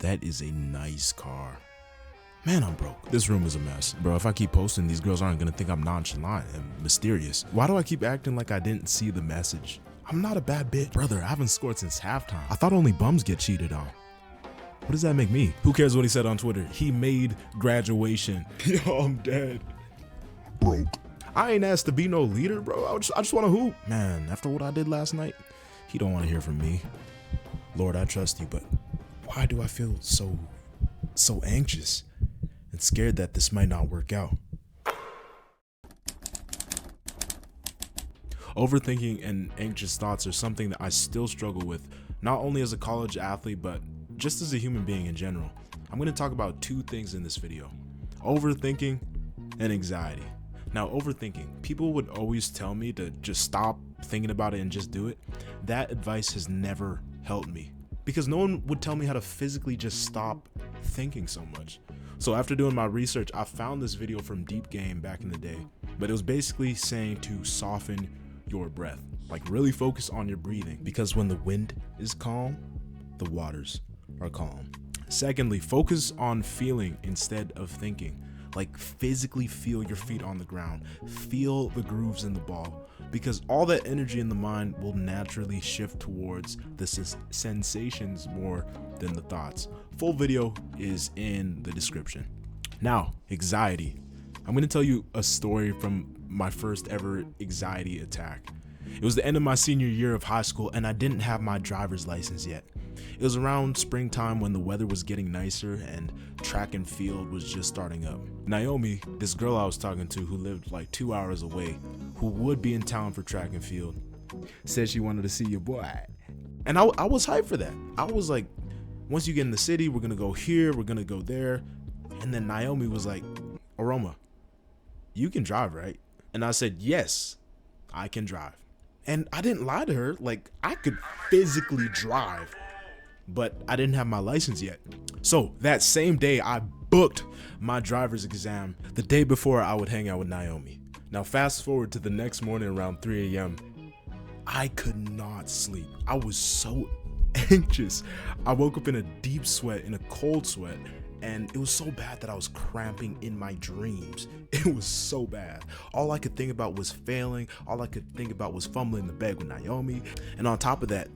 That is a nice car. Man, I'm broke. This room is a mess. Bro, if I keep posting, these girls aren't gonna think I'm nonchalant and mysterious. Why do I keep acting like I didn't see the message? I'm not a bad bitch. Brother, I haven't scored since halftime. I thought only bums get cheated on. What does that make me? Who cares what he said on Twitter? He made graduation. Yo, I'm dead. Broke. I ain't asked to be no leader, bro. I just want to hoop. Man, after what I did last night, he don't want to hear from me. Lord, I trust you, but why do I feel so anxious and scared that this might not work out? Overthinking and anxious thoughts are something that I still struggle with, not only as a college athlete, but just as a human being in general. I'm going to talk about two things in this video: overthinking and anxiety. Now, overthinking, people would always tell me to just stop thinking about it and just do it. That advice has never helped me because no one would tell me how to physically just stop thinking so much. So after doing my research, I found this video from Deep Game back in the day, but it was basically saying to soften your breath, like really focus on your breathing, because when the wind is calm, the waters are calm. Secondly, focus on feeling instead of thinking. Like physically feel your feet on the ground, feel the grooves in the ball, because all that energy in the mind will naturally shift towards the sensations more than the thoughts. Full video is in the description. Now, anxiety. I'm going to tell you a story from my first ever anxiety attack. It was the end of my senior year of high school and I didn't have my driver's license yet. It was around springtime when the weather was getting nicer and track and field was just starting up. Naomi, this girl I was talking to who lived like 2 hours away, who would be in town for track and field, said she wanted to see your boy. And I was hyped for that. I was like, once you get in the city, we're gonna go here, we're gonna go there. And then Naomi was like, Aroma, you can drive, right? And I said, yes, I can drive. And I didn't lie to her, like I could physically drive, but I didn't have my license yet. So that same day I booked my driver's exam the day before I would hang out with Naomi. Now fast forward to the next morning around 3 a.m. I could not sleep. I was so anxious. I woke up in a deep sweat, in a cold sweat, and it was so bad that I was cramping in my dreams. It was so bad. All I could think about was failing. All I could think about was fumbling the bag with Naomi. And on top of that,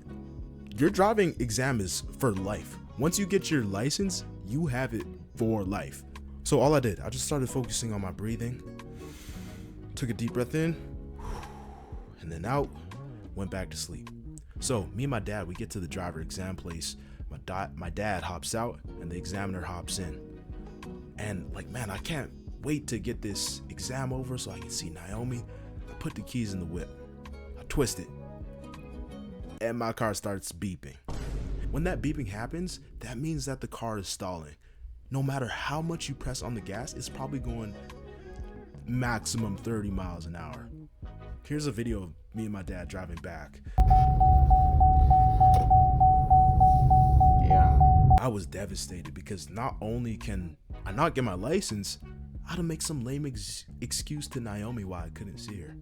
your driving exam is for life. Once you get your license, you have it for life. So all I did, I just started focusing on my breathing, took a deep breath in, and then out, went back to sleep. So me and my dad, we get to the driver exam place. My dad hops out and the examiner hops in. And like, man, I can't wait to get this exam over so I can see Naomi. I put the keys in the whip. I twist it. And my car starts beeping. When that beeping happens, that means that the car is stalling. No matter how much you press on the gas, it's probably going maximum 30 miles an hour. Here's a video of me and my dad driving back. Yeah. I was devastated because not only can I not get my license, I had to make some lame excuse to Naomi why I couldn't see her.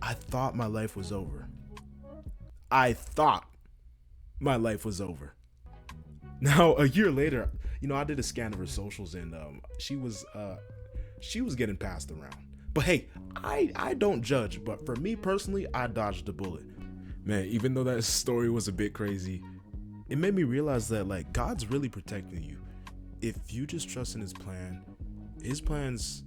I thought my life was over. Now, a year later, I did a scan of her socials and she was getting passed around. But hey, I don't judge, but for me personally, I dodged a bullet. Man, even though that story was a bit crazy, it made me realize that like God's really protecting you. If you just trust in his plans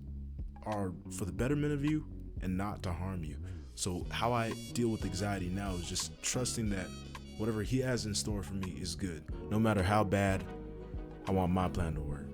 are for the betterment of you and not to harm you. So how I deal with anxiety now is just trusting that whatever he has in store for me is good. No matter how bad, I want my plan to work.